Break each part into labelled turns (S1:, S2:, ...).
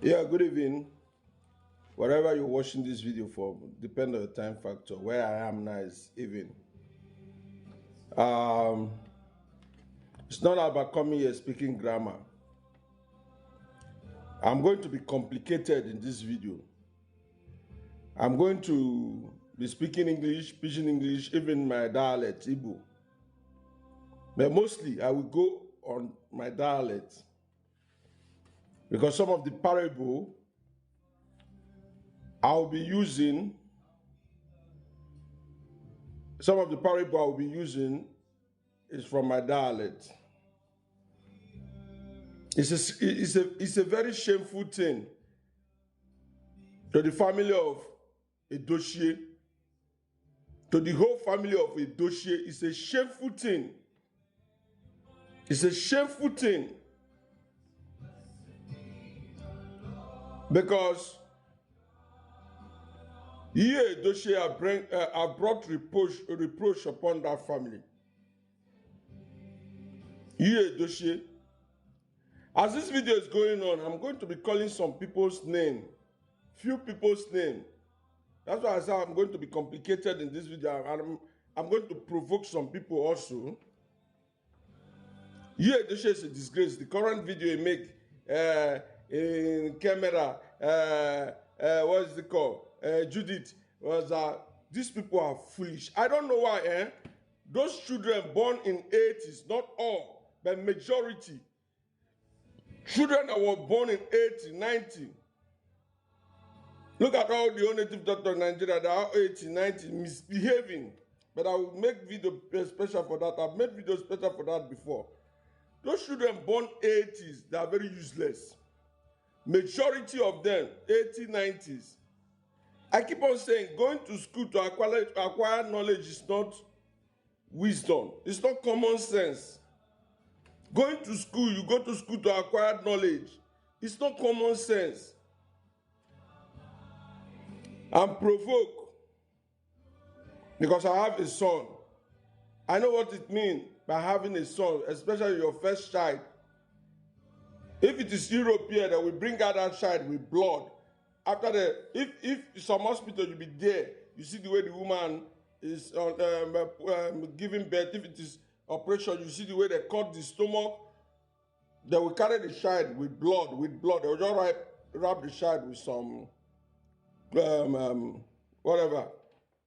S1: Yeah, good evening. Wherever you're watching this video from, depend on the time factor. Where I am now is evening. Um, it's not about coming here speaking grammar. I'm going to be complicated in this video. I'm going to be speaking English, Pidgin English, even my dialect, Igbo. But mostly I will go on my dialect because some of the parable I'll be using, some of the parable I'll be using is from my dialect. It's a very shameful thing to the family of Edochie, to the whole family of Edochie. It's a shameful thing. It's a shameful thing because Yul Edochie have brought reproach upon that family. Yul Edochie. As this video is going on, I'm going to be calling some people's name, few people's name. That's why I said I'm going to be complicated in this video, and I'm going to provoke some people also. Yul Edochie is a disgrace. The current video he make in camera, what is it called? Judith was these people are foolish. I don't know why. Those children born in 80s, not all, but majority. Children that were born in 80, 90. Look at all the old native doctors in Nigeria that are 80, 90 misbehaving. But I will make video special for that. I've made video special for that before. Those children born 80s, they are very useless. Majority of them, 80s, 90s. I keep on saying, going to school to acquire knowledge is not wisdom. It's not common sense. Going to school, you go to school to acquire knowledge. It's not common sense. I'm provoked because I have a son. I know what it means by having a son, especially your first child. If it is European, that we bring out that child with blood. After if some hospital you be there, you see the way the woman is giving birth. If it is operation, you see the way they cut the stomach. They will carry the child with blood. They will just wrap the child with some whatever,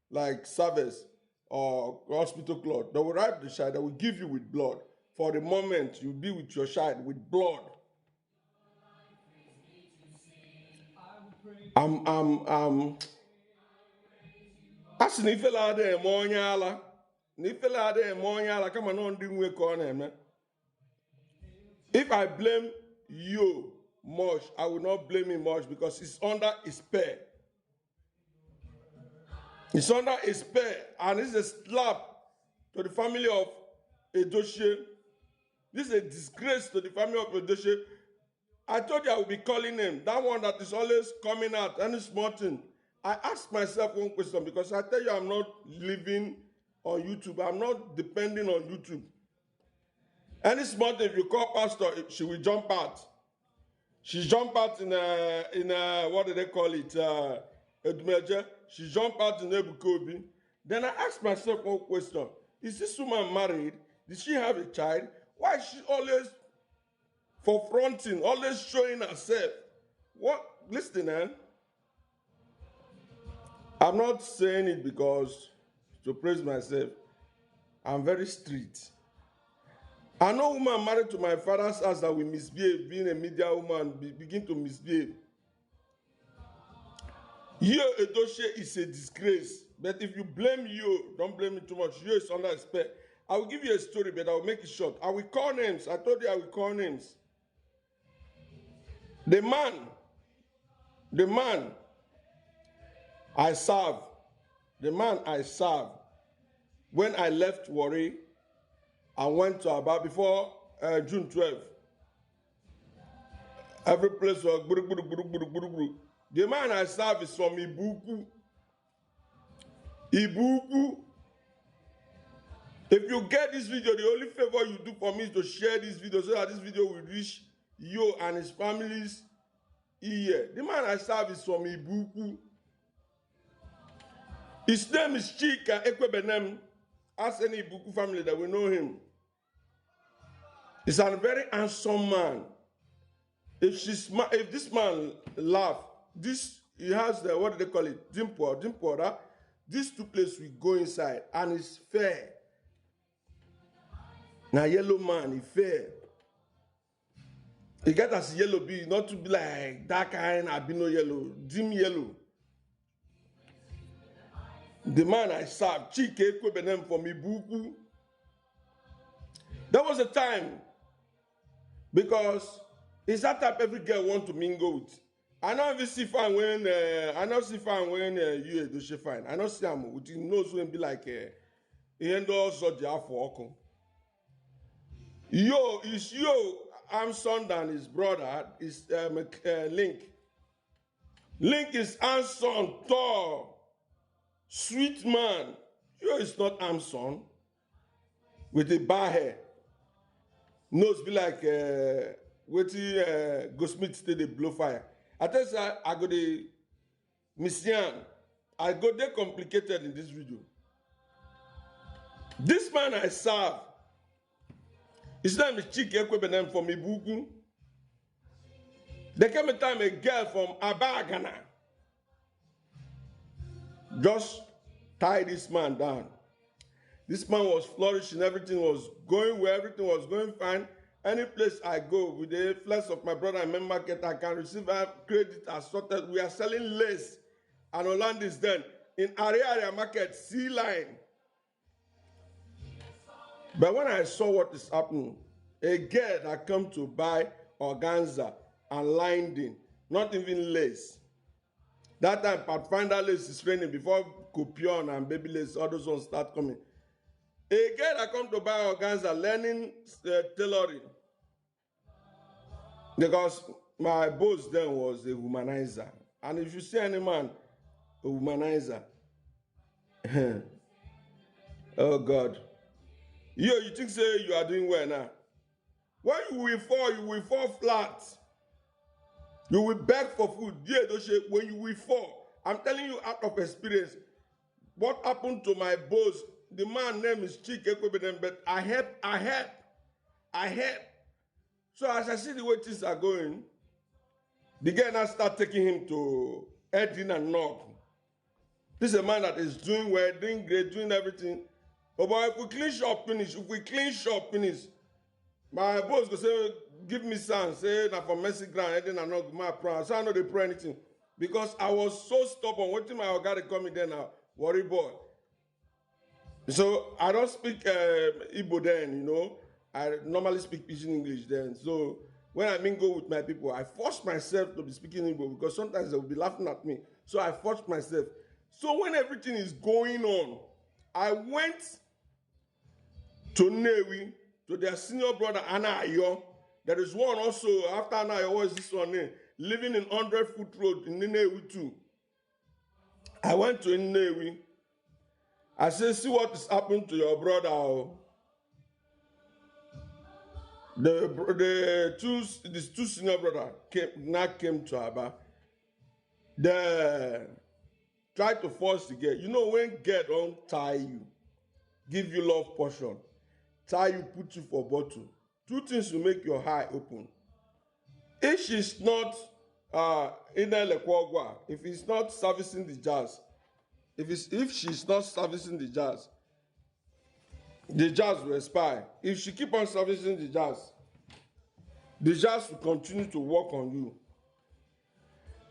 S1: like service or hospital cloth. They will wrap the child. They will give you with blood. For the moment, you'll be with your child with blood. Asị na ifele ada eme onye ala na ifele ada eme onye ala kama na ndị nwe ka ọ na-eme. If I blame you much, I will not blame him much because it's under his spell. It's under his spell, and this is a slap to the family of Edochie. This is a disgrace to the family of Edochie. I told you I would be calling him. That one that is always coming out, any small thing. I asked myself one question because I tell you I'm not living on YouTube. I'm not depending on YouTube. Any small thing, if you call pastor, she will jump out. She jump out in what do they call it? Edmeje. She jump out in Ebukobi. Then I asked myself one question. Is this woman married? Did she have a child? Why is she always for fronting, always showing herself? What? Listen, I'm not saying it because to praise myself. I'm very strict. I know woman married to my father's house that will misbehave, being a media woman, begin to misbehave. Yul Edochie is a disgrace. But if you blame you, don't blame me too much. You is under respect. I will give you a story, but I will make it short. I will call names. I told you I will call names. The man I serve, when I left Warri, I went to Aba before June 12. Every place was buru. The man I serve is from Ibuku. If you get this video, the only favor you do for me is to share this video so that this video will reach you and his families year. The man I serve is from Ibuku. His name is Chika Ekwebenem. Ask any Ibuku family that we know him. He's a very handsome man. If this man laugh, he has the, what do they call it? Dimple, these two places we go inside and it's fair. Now yellow man, he fair. He get as yellow be, not to be like dark kind, albino yellow, dim yellow. The man I serve, Chike Kwebenem from Ibuku. There was a time, because it's that type every girl want to mingle with. I know if see fine when Yul Edochie fine. I know see him with his nose will be like he endorse or the afro. I'm son than his brother is Link. Link is handsome, tall, sweet man. Yo is not handsome with a bar hair. Nose be like Goldsmith stay they blow fire. I tell you, I go the Missian. I go there complicated in this video. This man I serve, his name is Chike Ekwebenem from Ibuku. There came a time a girl from Aba, Ghana just tied this man down. This man was flourishing, everything was going well, everything was going fine. Any place I go with the influence of my brother in main market, I can receive credit assorted. We are selling lace and Hollandis then in area market, C line. But when I saw what is happening, a girl that come to buy organza and lining, not even lace. That time, Pathfinder lace is raining before Copion and baby lace, all those ones start coming. A girl that come to buy organza, learning tailoring. Because my boss then was a womanizer. And if you see any man, a womanizer, oh God. You think say you are doing well now. When you will fall flat. You will beg for food. When you will fall. I'm telling you out of experience. What happened to my boss? The man's name is Chike Ekwebenem, but I help. So as I see the way things are going, the guy now start taking him to Edin and knock. This is a man that is doing well, doing great, doing everything. Oh, but if we clean shop finish, my boss go say, give me some, say, now for Mercy Ground, Edin and knock, my prayer. So I know they pray anything. Because I was so stubborn, waiting my guy come in there now, worry boy. So I don't speak Igbo then, I normally speak Pidgin English then. So when I mingle with my people, I force myself to be speaking Igbo because sometimes they will be laughing at me. So I force myself. So when everything is going on, I went to Newi, to their senior brother Anna Ayo. There is one also, after Anna Ayo, what is this one name? Living in 100-foot road in Newi too. I went to Newi. I said, see what is happening to your brother. These two senior brothers came to Aba. They tried to force the girl. You know when girl don't tie you, give you love portion, tie you, put you for bottle. Two things will make your eye open. If she's not in Lekwagwa, if he's not servicing the jazz, if she's not servicing the jazz will expire. If she keep on servicing the jazz will continue to work on you.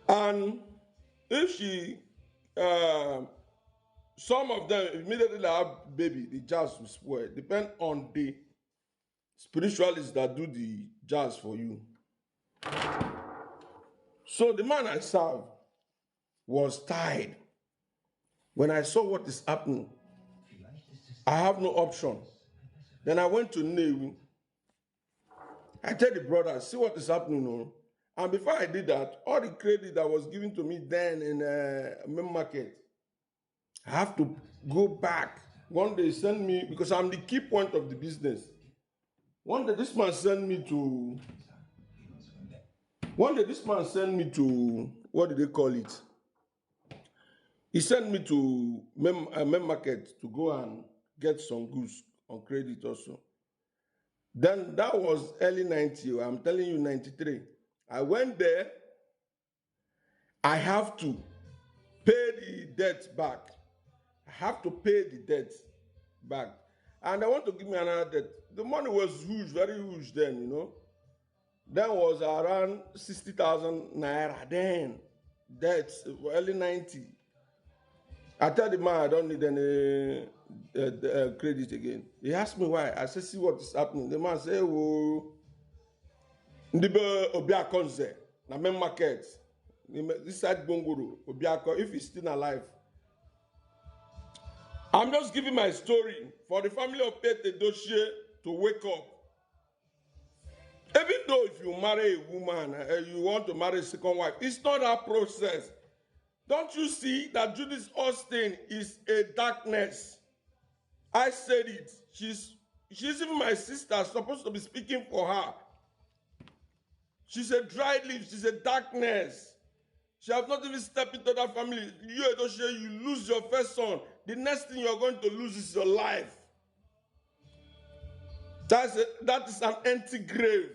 S1: And if she, some of them immediately have baby, the jazz will spoil. Depend on the spiritualists that do the jazz for you. So the man I served was tired. When I saw what is happening, I have no option. Then I went to Newi. I tell the brother, see what is happening. And before I did that, all the credit that was given to me then in main market, I have to go back. One day send me, because I'm the key point of the business. One day this man sent me to One day, this man sent me to, what did they call it? He sent me to Mem Market to go and get some goods on credit also. Then that was early 90, I'm telling you 93. I went there, I have to pay the debt back. I have to pay the debt back. And they want to give me another debt. The money was huge, very huge then, you know. That was around 60,000 naira then. That's early 90. I tell the man I don't need any credit again. He asked me why. I said, see what is happening. The man said, oh, Ndibe Obiakonze, na main market. This side Bongoro, Obiako, if he's still alive. I'm just giving my story for the family of Yul Edochie to wake up. Even though if you marry a woman, you want to marry a second wife, it's not that process. Don't you see that Judy Austin is a darkness? I said it. She's even my sister, supposed to be speaking for her. She's a dry leaf. She's a darkness. She has not even stepped into that family. Yul Edochie, you lose your first son. The next thing you're going to lose is your life. That is an empty grave.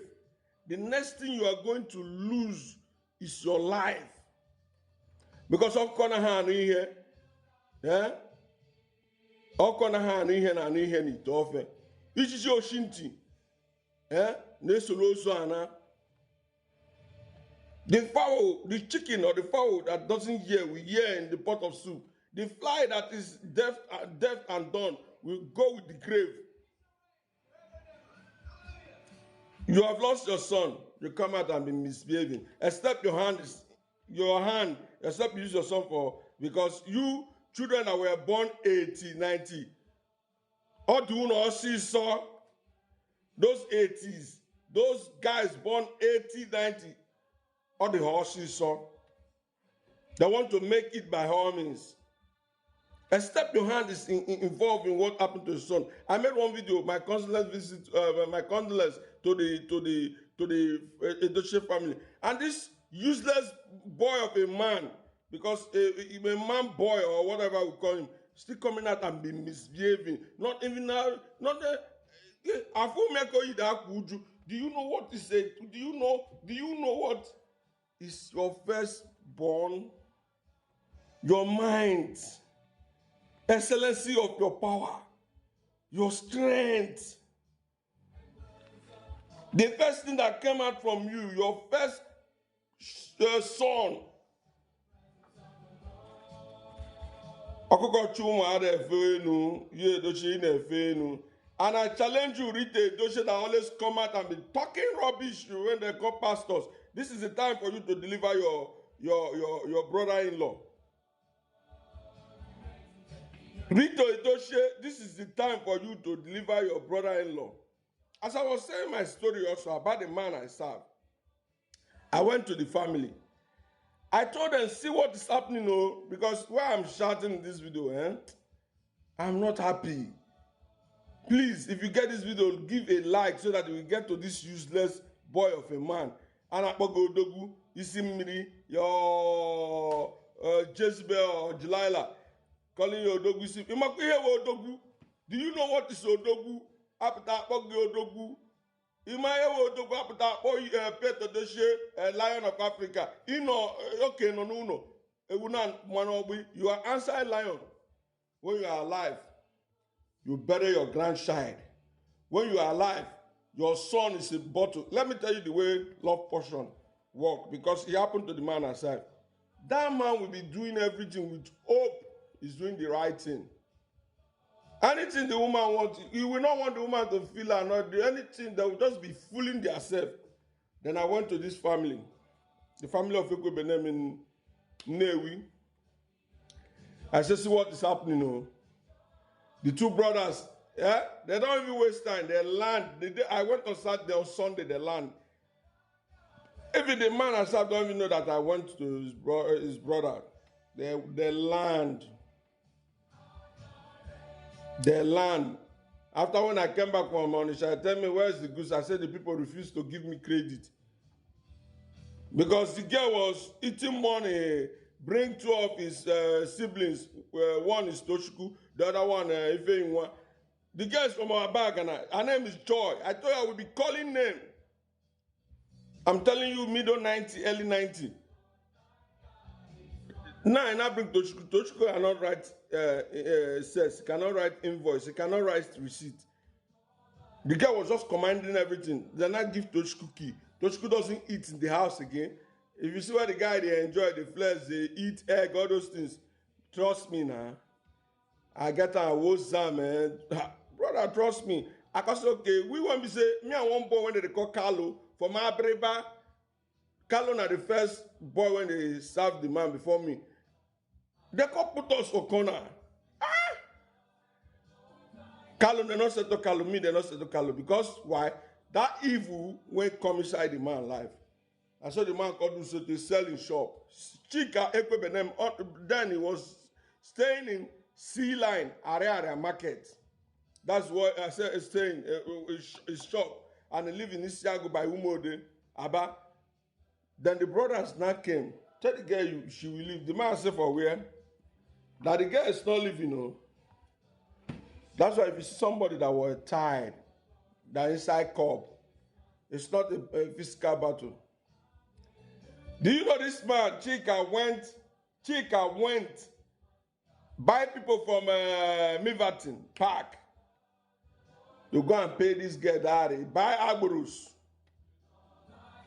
S1: The next thing you are going to lose is your life. Because of Konahan here, yeah? All Konahan here and here ni tofe. Ichi Oshinti, yeah? Nesoloso. The fowl, the chicken or the fowl that doesn't hear, will hear in the pot of soup. The fly that is deaf and dumb will go with the grave. You have lost your son. You come out and be misbehaving. Except your hand, except you use your son for, because you children that were born 80, 90, or do you know see saw those 80s, those guys born 80, 90, or the horses saw. They want to make it by all means. Except your hand is involved in what happened to his son. I made one video, my condolence to the Edochie family, and this useless boy of a man, because a man boy or whatever we call him, still coming out and be misbehaving. Not even now. Not the. Do you know what is it? Do you know what is your firstborn? Your mind, excellency of your power, your strength. The first thing that came out from you, your first son. And I challenge you, Rita Edochie, that always come out and be talking rubbish when they call pastors. This is the time for you to deliver your brother-in-law. Rita Edochie, this is the time for you to deliver your brother-in-law. As I was saying my story also about the man I serve, I went to the family. I told them, see what is happening, because why I'm shouting in this video, I'm not happy. Please, if you get this video, give a like so that we get to this useless boy of a man. And Dogu, Isimiri, your Jezebel or Delilah, calling you Odogu. Do you know what is Odogu? Apita Odogu. Imaye Odogu apita Yul Edochie, Lion of Africa. Okay, no. You are answer lion when you are alive. You bury your grandchild. When you are alive, your son is a bottle. Let me tell you the way love portion works, because it happened to the man aside. That man will be doing everything with hope he's doing the right thing. Anything the woman wants, you will not want the woman to feel or not do anything. They will just be fooling themselves. Then I went to this family, the family of Ekwe Benem in Newi. I said, see what is happening, The two brothers, they don't even waste time. They land. I went on Saturday, on Sunday, they land. Even the man herself don't even know that I went to his brother. They land. They land. After when I came back from Monisha, tell me, where's the goose? I said the people refused to give me credit. Because the girl was eating money, bring two of his siblings. One is Toshku, the other one Ifeinwa. The girl is from our bag, and her name is Joy. I told you I would be calling name. I'm telling you, middle 90, early 90. Now I bring Toshku. Toshku cannot write says, he cannot write invoice, he cannot write receipt. The girl was just commanding everything. Then I give Toshku key. Toshku doesn't eat in the house again. If you see what the guy they enjoy, the flesh, they eat egg, all those things. Trust me now. I get a Woza, man. Brother, trust me. I can say, okay, we won't be say, me and one boy when they call Carlo for my breba. Carlo na the first boy when they serve the man before me. They can put us for corner. Carlo, they not say to Carlo, me, they not say to Carlo. Because why? That evil won't come inside the man's life. I saw the man called so to sell in shop. Chika Ekwebenem, then he was staying in Sea Line, area market. That's what I said, staying his shop. And he live in Isiago by Umode, Aba. Then the brothers now came. Tell the girl she will leave. The man said for where? That the girl is not living, no. That's why if you see somebody that was tired, that inside cup, it's not a physical battle. Do you know this man, Chika went, buy people from Miverton Park. You go and pay this girl that buy Agborus.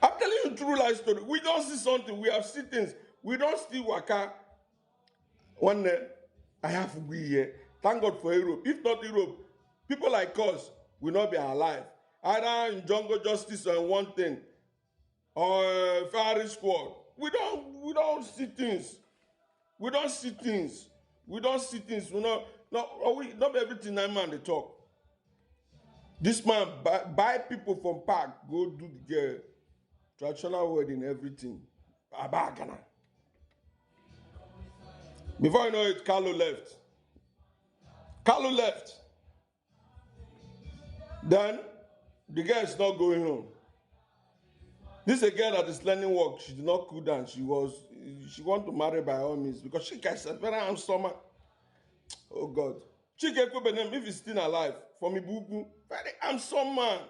S1: I'm telling you true life story. We don't see something, we have seen things. We don't see waka. One day, I have to be here. Thank God for Europe. If not Europe, people like us will not be alive. Either in jungle justice or in one thing, or firing squad. We don't see things. We don't see things. We not everything that man they talk. This man buy people from park, go do the girl, traditional wedding, everything. Abagana. Before you know it, Carlo left. Then the girl is not going home. This is a girl that is learning work. She did not cool down. She want to marry by all means because she is a very handsome man. Oh God. Chike Kwebenem, if he's still alive, for me, Bugu, very handsome man.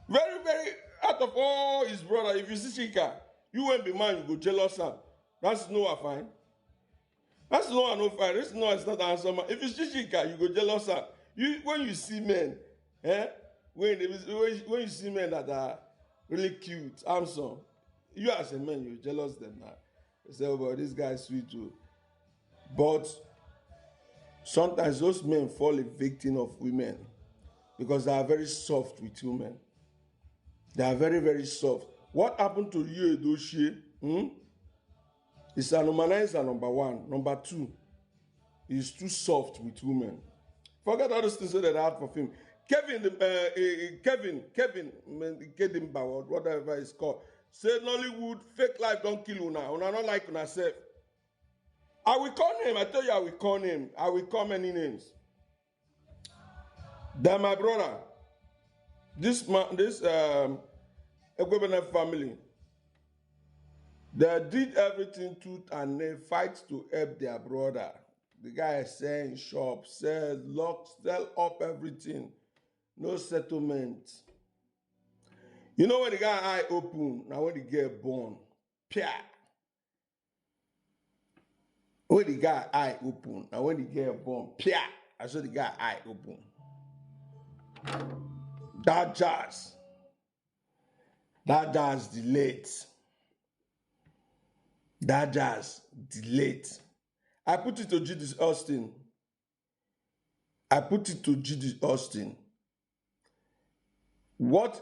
S1: Very, very, out of all his brother, if you see Chika, you won't be man, you go jealous her. That's Noah fine. That's Noah no fine. This Noah is not a handsome man. If you see Chika, you go jealous her. When you see men, when you see men that are really cute, handsome, you as a man, you jealous them now. You say, oh, but this guy is sweet too. But sometimes those men fall a victim of women because they are very soft with women. They are very, very soft. What happened to Yul Edochie? Is Anumanizer number one. Number two, he's too soft with women. Forget all those things that they had for him. Kevin, whatever it's called, say Nollywood, fake life don't kill una. Una not like una self. I will call name. I tell you, I will call name. I will call many names. Then my brother, this Ekwebenem family, they did everything tooth and nail, fight to help their brother. The guy is selling shop, sell up everything. No settlement. You know when the guy eye open, now when the girl born, pia. When the guy eye open, now when the girl born, pia. I saw the guy eye open. That jazz delayed. I put it to Judy Austin. What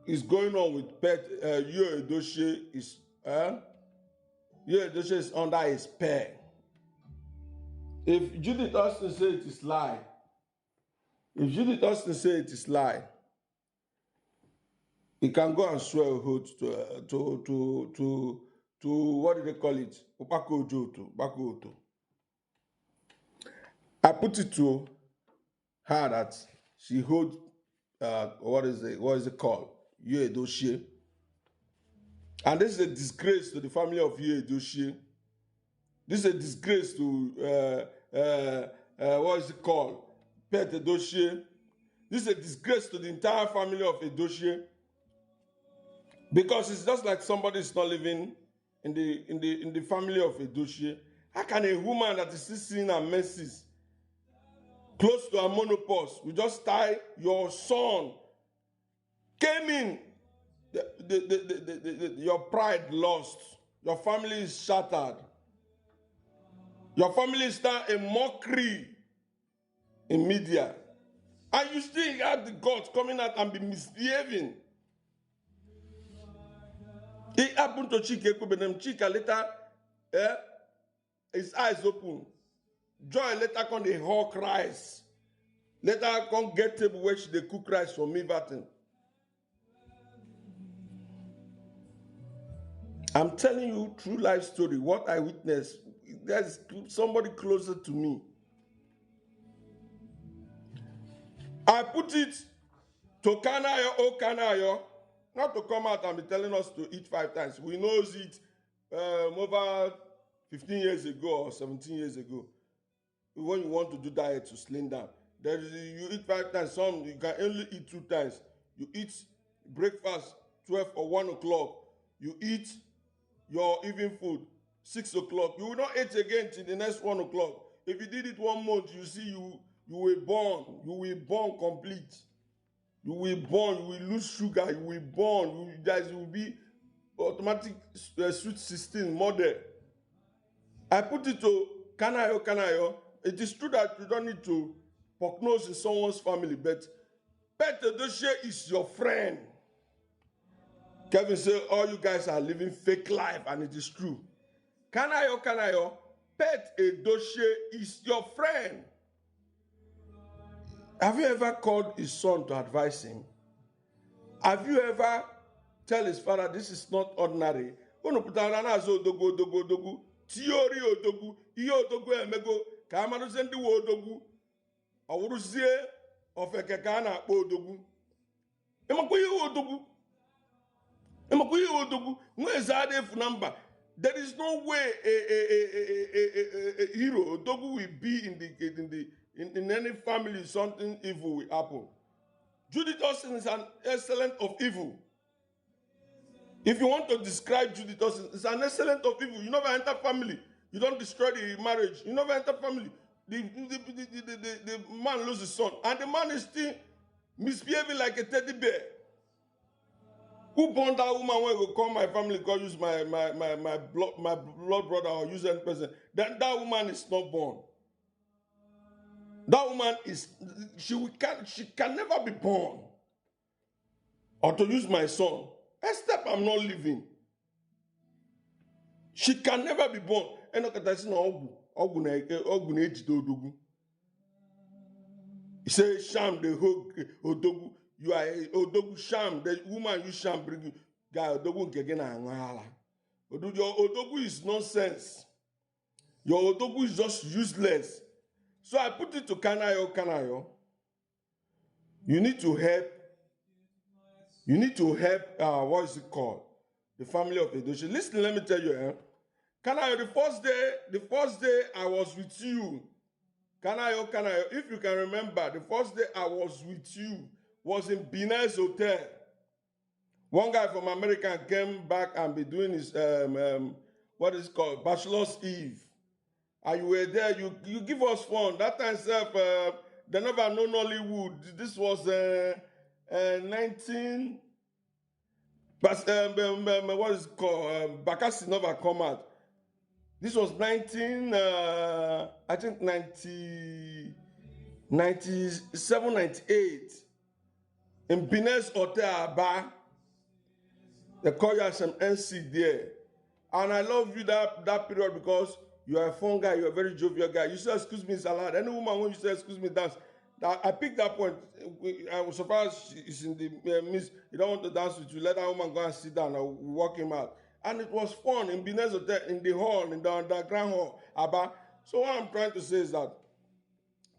S1: is going on with Yul Edochie is Yul Edochie is under his pair. If Judy Austin say it is lie, he can go and swear oath to what do they call it? Upako. I put it to her that she hold what is it called? Yul Edochie. And this is a disgrace to the family of Yul Edochie. This is a disgrace to, what is it called? Pet Edochie. This is a disgrace to the entire family of Edochie. Because it's just like somebody is not living in the family of Edochie. How can a woman that is still seeing her menses, close to her menopause, we just tie your son, came in, your pride lost, your family is shattered, your family is now a mockery in media, and you still have the gods coming out and be misbehaving. It happened to Chika Ekwebenem. Chika later, his eyes open. Joy later come the hawk rice. Later come get table where she dey cook rice for me batten. I'm telling you true life story, what I witnessed. There's somebody closer to me. I put it to Kanayo, Kanayo, not to come out and be telling us to eat 5 times. We knows it over 15 years ago or 17 years ago. When you want to do diet to slim down, you eat 5 times. Some you can only eat 2 times. You eat breakfast 12 or 1 o'clock. You eat your evening food 6 o'clock. You will not eat again till the next 1 o'clock. If you did it 1 month, you see you will burn. You will burn complete. You will burn. You will lose sugar. You will burn. Guys, will be automatic sweet 16 model. I put it to Kanayo, Kanayo. It is true that you don't need to prognose in someone's family, but Pet Edochie is your friend. Kevin said, all you guys are living fake life, and it is true. Kanayo, Kanayo, Pet Edochie is your friend. Have you ever called his son to advise him? Have you ever tell his father, this is not ordinary? Theory odogu, ihe odogu emego, ka amaruzie ndị wo odogu, ọwụrụzie ofeke ka a na-akpọ odogu. Emakwa ihe odogu. Emakwa ihe odogu. Nweze adị efu na mba. There is no way a hero odogu will be in any family something evil will happen. Judy Austin is an excellent of evil. If you want to describe Judy Austin, it's an excellent of evil. You never enter family. You don't destroy the marriage. You never enter family. The man loses his son. And the man is still misbehaving like a teddy bear. Who born that woman when will call my family, go use my blood brother or use any person? Then that woman is not born. That woman is, she can never be born. Or to use my son. Except I'm not living. She can never be born. He said, sham, the whole odogu. You are odogu sham. The woman you sham bring you. Guy, odogu again. Your odogu is nonsense. Your odogu is just useless. So I put it to Kanayo, Kanayo. You need to help. You need to help, what is it called? The family of Edochie. Listen, let me tell you, Kanayo, the first day I was with you, Kanayo, if you can remember, the first day I was with you was in Binez Hotel. One guy from America came back and be doing his, what is it called? Bachelor's Eve. And you were there, you give us fun. That time, they never know Nollywood. This was 19, but what is it called? Bakassi never come out. This was 19, I think 97, 98. In Binez Hotel, Aba. They call you some NC there. And I love you that period because you are a fun guy, you are a very jovial guy. You say, excuse me, salad. Any woman, when you say, excuse me, dance. I picked that point. I was surprised she's in the midst. You don't want to dance with you. Let that woman go and sit down and walk him out. And it was fun in Binez Hotel, in the hall, in the underground hall. Abba. So what I'm trying to say is that,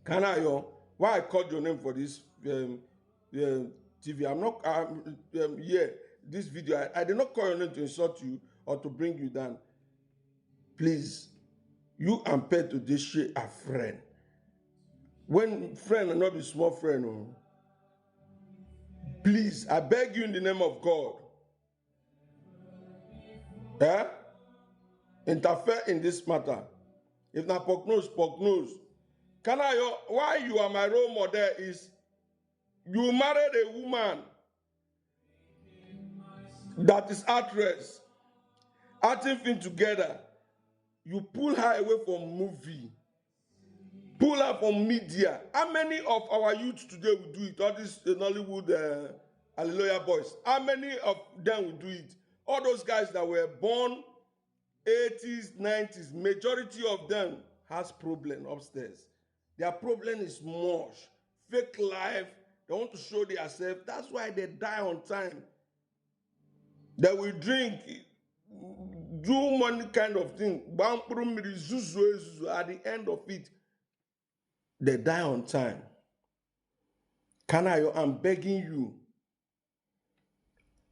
S1: Kanayo, why I called your name for this TV? I'm not, yeah. this video, I did not call your name to insult you or to bring you down. Please, you and Pet Edochie are friend. When friend and not be small friend, oh, please, I beg you in the name of God, interfere in this matter. If not poke nose. Why you are my role model is you married a woman that is actress, acting film together. You pull her away from movie, pull her from media. How many of our youth today will do it? All these Nollywood Hallelujah boys. How many of them will do it? All those guys that were born 80s, 90s, majority of them has problem upstairs. Their problem is much. Fake life. They want to show themselves. That's why they die on time. They will drink, do money kind of thing. At the end of it, they die on time. I'm begging you,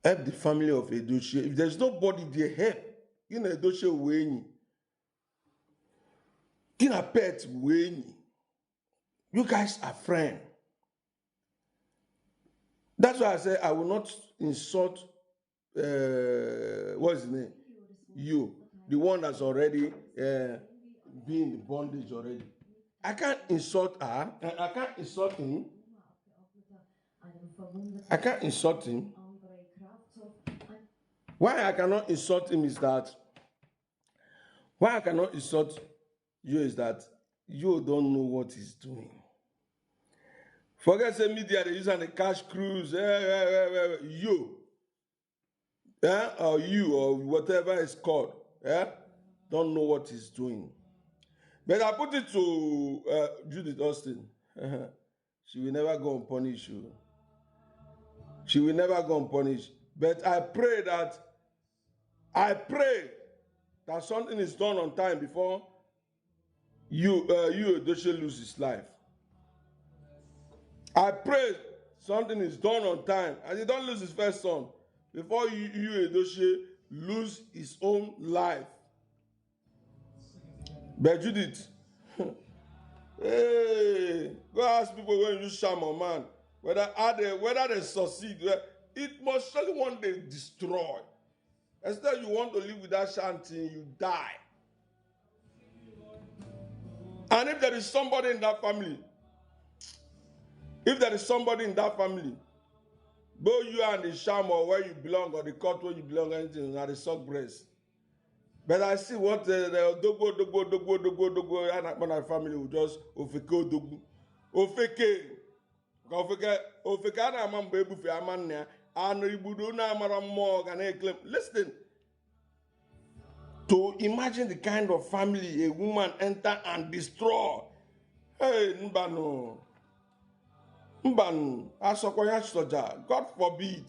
S1: help the family of Edochie. If there's nobody there, help. You know Edochie Weni. You know Pet Weni. You guys are friends. That's why I say I will not insult. What's his name? You, the one that's already been in bondage already. I can't insult her. I can't insult him. I can't insult him. Why I cannot insult him is that. Why I cannot insult you is that you don't know what he's doing. Forget the media, they use on the cash cruise. You. Or you, or whatever it's called, don't know what he's doing. But I put it to Judy Austin. She will never go unpunished. She will never go unpunished. But I pray that something is done on time before you Edochie lose his life. I pray something is done on time and he don't lose his first son before you Edochie lose his own life. But Judith, hey, go ask people when you sham a man whether they succeed. It must surely one day destroy. Instead, you want to live with that shanty, you die. And if there is somebody in that family, both you and the sham or where you belong or the court where you belong, anything, or the sock breast. But I see what the dogo, and my family will just ofeke dogo. Ofeke na man baby for amanya, and ibudo na mara more and claim. Listen. To imagine the kind of family a woman enter and destroy. Hey, Mbanu, Asokoya Soja, God forbid.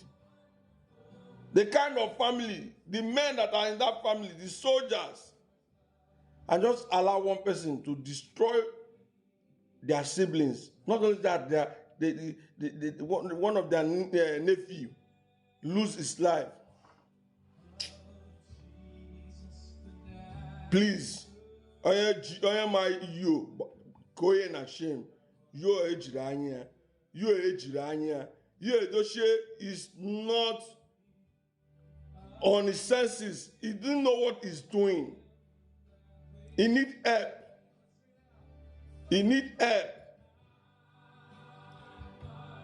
S1: The kind of family, the men that are in that family, the soldiers, and just allow one person to destroy their siblings. Not only that, one of their nephew lose his life. Please, I am my you, going ashamed. You Ejiranya, you Edochie is not on his senses. He didn't know what he's doing. He need help.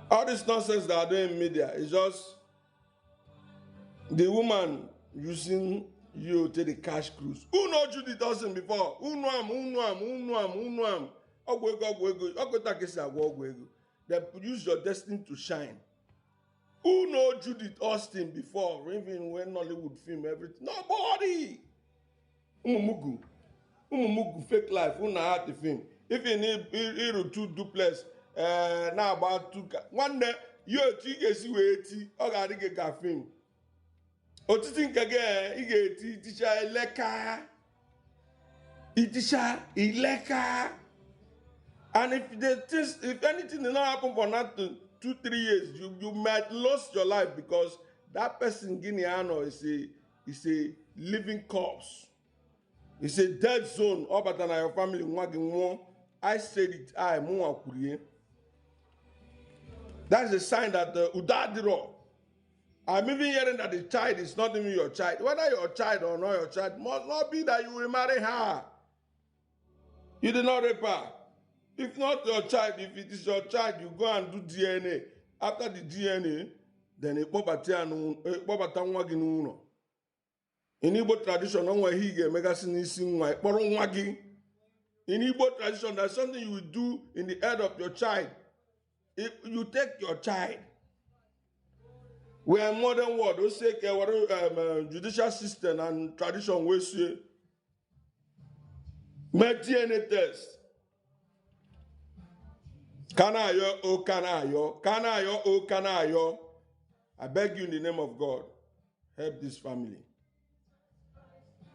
S1: All this nonsense that are doing in media is just the woman using you take the cash cruise. Who know Judy Austin before? Who know him? They use your destiny to shine. Who know Judy Austin before? Even when Nollywood film everything. Nobody. Umumugu fake life. Who know how to film? If you need two duplex, now about two. One day you see where I gotta get a film. Otiti nkage igeti teacher ileka, and if anything did not happen for not 2-3 years, you might lose your life because that person Guineano is a living corpse. It's a dead zone. All but your family I said it. That's a sign that the Udadiro. I'm even hearing that the child is not even your child. Whether your child or not your child, must not be that you will marry her. You did not rape her. If not your child, if it is your child, you go and do DNA. After the DNA, then a popata in Igbo tradition, in Igbo tradition, there's something you will do in the head of your child. If you take your child, we are modern world, we say judicial system and tradition, we say, make DNA test. Kanayo, oh Kanayo, Kanayo, oh Kanayo. I beg you in the name of God, help this family.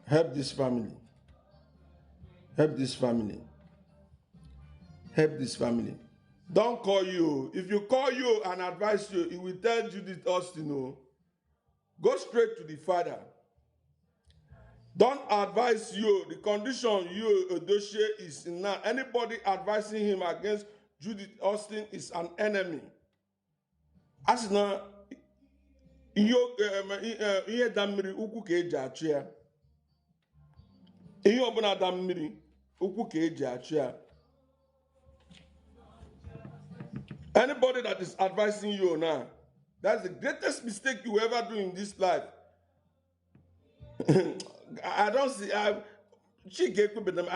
S1: Help this family. Help this family. Help this family. Don't call you. If you call you and advise you, he will tell Judy Austin, no. Go straight to the father. Don't advise you. The condition Yul Edochie is in now. Anybody advising him against Judy Austin is an enemy. As now, ihe damiri ukwu ka eji achụ ya. Ihe ọbụla damiri ukwu ka eji achụ ya. Anybody that is advising you now, that's the greatest mistake you ever do in this life. I don't see. I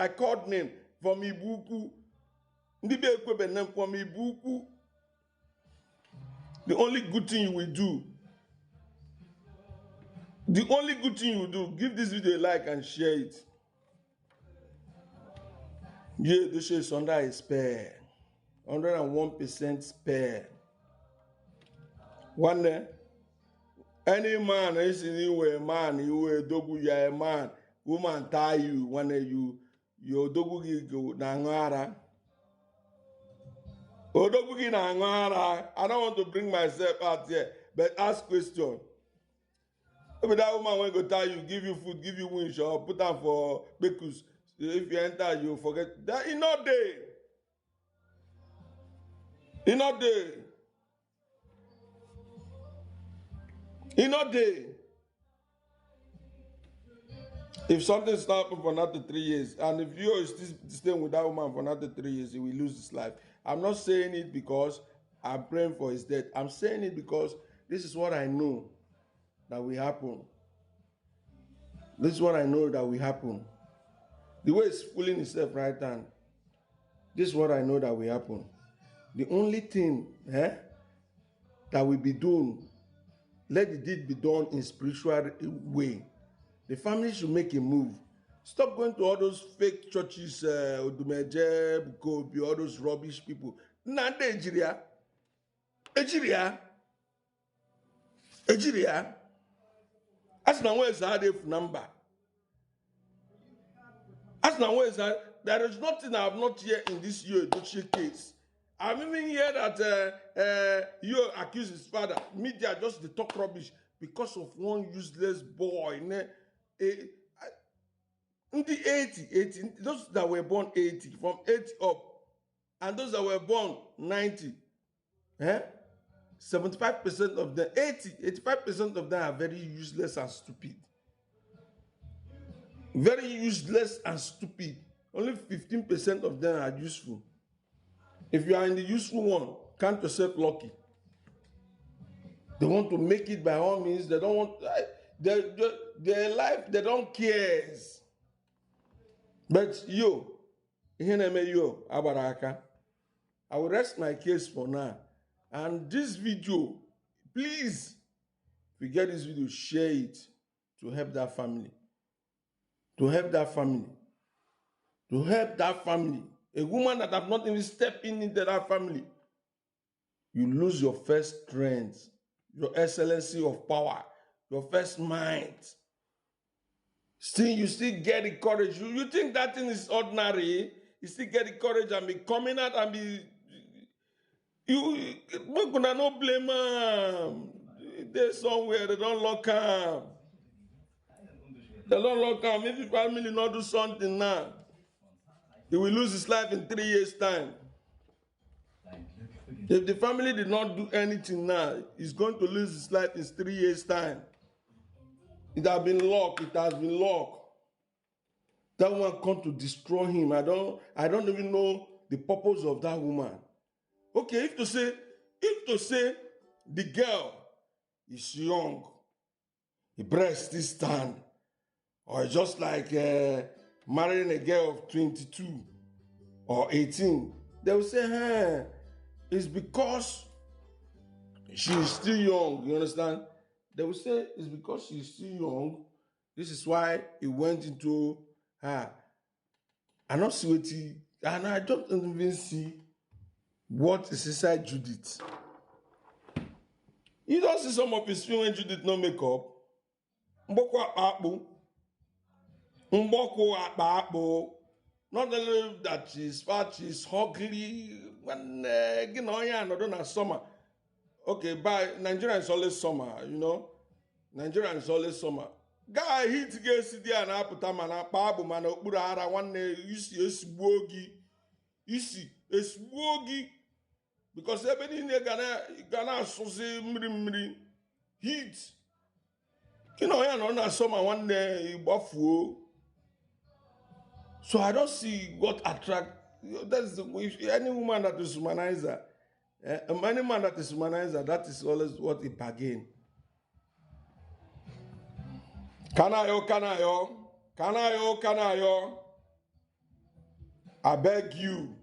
S1: called name from Ibuku. From Ibuku. The only good thing you will do. The only good thing you will do. Give this video a like and share it. Yeah, this is under a spare. 101% spare. One day, any man is in you a man, you a dogu, you a man, woman tie you, one day you dogu go nangara. Odogu nangara. I don't want to bring myself out here, but ask question. Maybe that woman will go tie you, give you food, give you winch, or put on for bekus. If you enter, you forget that in no day. In no day. In no day. If something is not happening for another 3 years, and if you are still staying with that woman for another 3 years, he will lose his life. I'm not saying it because I'm praying for his death. I'm saying it because this is what I know that will happen. This is what I know that will happen. The way it's fooling himself right now. This is what I know that will happen. The only thing that will be done, let the deed be done in spiritual way. The family should make a move. Stop going to all those fake churches, Odumeje, Bukobi, all those rubbish people. Nande Ejiria. Ejiria. Ejiria. As now where's the number? As now where's that? There is nothing I have not heard in this Yul Edochie case. I've even heard that you accuse his father. Media just they talk rubbish because of one useless boy. In the 80, those that were born 80, from 80 up, and those that were born 90, 75% of them, 85% of them are very useless and stupid. Very useless and stupid. Only 15% of them are useful. If you are in the useful one, count yourself lucky. They want to make it by all means. They don't want their life. They don't care. But yo, Abaraka, I will rest my case for now. And this video, please, if you get this video, share it to help that family. To help that family. To help that family. A woman that have not even stepped into that family. You lose your first strength, your excellency of power, your first mind. You still get the courage. You think that thing is ordinary? You still get the courage and be coming out and be. We're gonna no blame there somewhere, they don't lock him. They don't lock him. If the family not do something now, he will lose his life in 3 years' time. If the family did not do anything now, he's going to lose his life in 3 years' time. It has been locked. It has been locked. That one come to destroy him. I don't even know the purpose of that woman. Okay, if to say the girl is young, the breast still stand, or just like marrying a girl of 22 or 18, they will say, hey, it's because she is still young. You understand? They will say it's because she is still young. This is why he went into her. I don't see what and I don't even see what is inside Judith. You don't see some of his film when Judith no makeup. Not only that she's fat, she's ugly. When you know, yeah, no, summer. Okay, bye. Nigeria is always summer, you know. Nigeria is always summer. Guy hit get there and apụta mana kpabụ mana okpuru ara nwanne isi esugbuo gị because ebe niile ga na-asụzi mmiri heat kino ya nọ na summer nwanne igbafuo. So I don't see what attract. That's any woman that is humanizer, any man that is humanizer, that is always what he bargain. Kanayo. I beg you.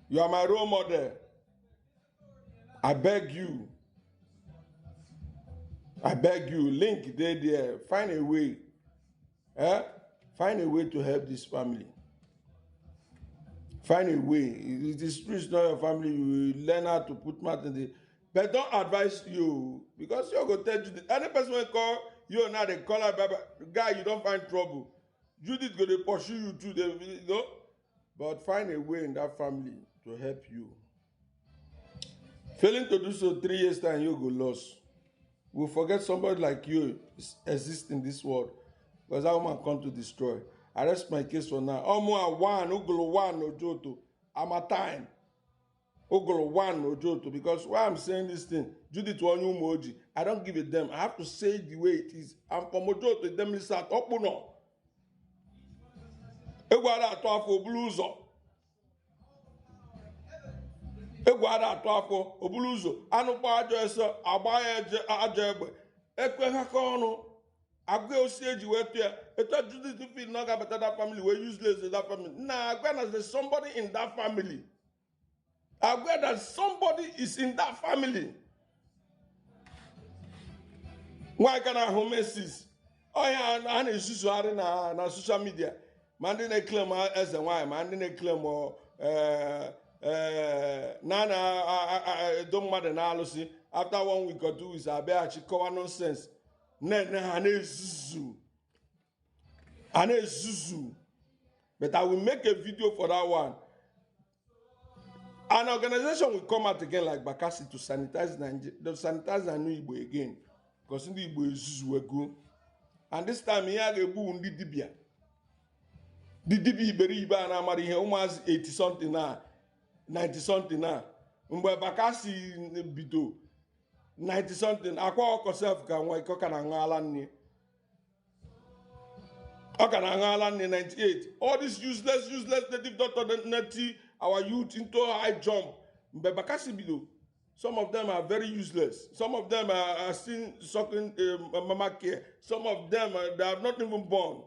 S1: You are my role model. I beg you. Link there. Find a way. Find a way to help this family. Find a way. If the spirit is not your family, you will learn how to put matter in the. But don't advise you because you're going to tell Judith. Any person will call you now, they call her guy, you don't find trouble. Judith going to pursue you too, you know. But find a way in that family to help you. Failing to do so 3 years time, you go lost. We'll forget somebody like you exists in this world. Because that woman come to destroy. I rest my case for now. Omo one, Ogolo one, Ojoto. I'm a time. Ogolo one, Ojoto. Because why I'm saying this thing, Judith Wanyu Moji, I don't give a damn. I have to say it the way it is. I'm from Ojoto, them is at Opono. Egwara atwafo bluzo. Egwara atwafo obuluzo. Anu pa ajo eso, abaye ajo egbe. Ekwe hakono. Agwe osieji wetu ya. Eto Judith to feel not about that family. We're useless in that family. Nah, Agwe there's somebody in that family. Agwe that somebody is in that family. Why can I homesis? Oh yeah, and it's usually na social media. Man didn't claim as a why. Man didn't claim nana don't matter analysis. After 1 week or 2 weeks, I be actually cover nonsense. Zuzu. But I will make a video for that one. An organization will come out again like Bakassi to sanitize Nigeria, to sanitize the new Igbo again. Because in the Igbo is Zuzu. And this time, he had a boo in the Dibia. The Dibi Beriba and Amari, he almost 80 something now, 90 something now. Mgbe Bakassi bido 90 something. Akwa okoself ka nwa iko kana ngala nni. O kana ngala nni 98. All this useless native doctor neti our youth into high jump. Mgbe Bakassi bido. Some of them are very useless. Some of them are still sucking mama care. Some of them they have not even born.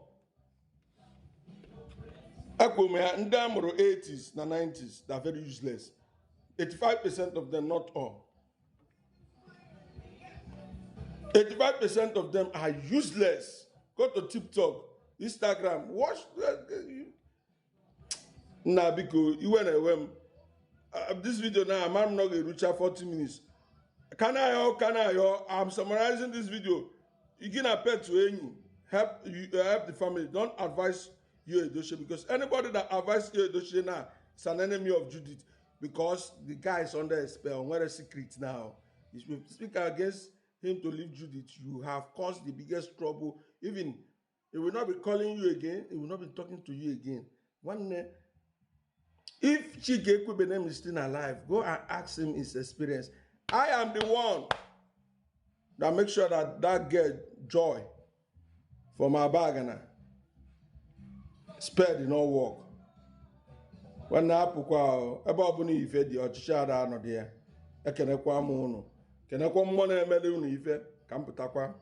S1: Ekwome ndị amụrụ 80s na 90s, they are very useless. 85% of them, not all. 85% of them are useless. Go to TikTok, Instagram, watch. Nah, because you went away. This video now, I'm not going to reach 40 minutes. Can I? I'm summarizing this video. You can appeal to any help the family. Don't advise Yul Edochie, because anybody that advises Yul Edochie now is an enemy of Judith, because the guy is under a spell. What a secret now. He will speak against him to leave Judith, you have caused the biggest trouble. Even he will not be calling you again. He will not be talking to you again. One day, if Chike Ekwebenem is still alive, go and ask him his experience. I am the one that make sure that that girl Joy from our bagana spare did not work. When I pukwa about bunny if the Ochishada no dear, I can acquire mono. Can I come one emele ife? Camputakwa.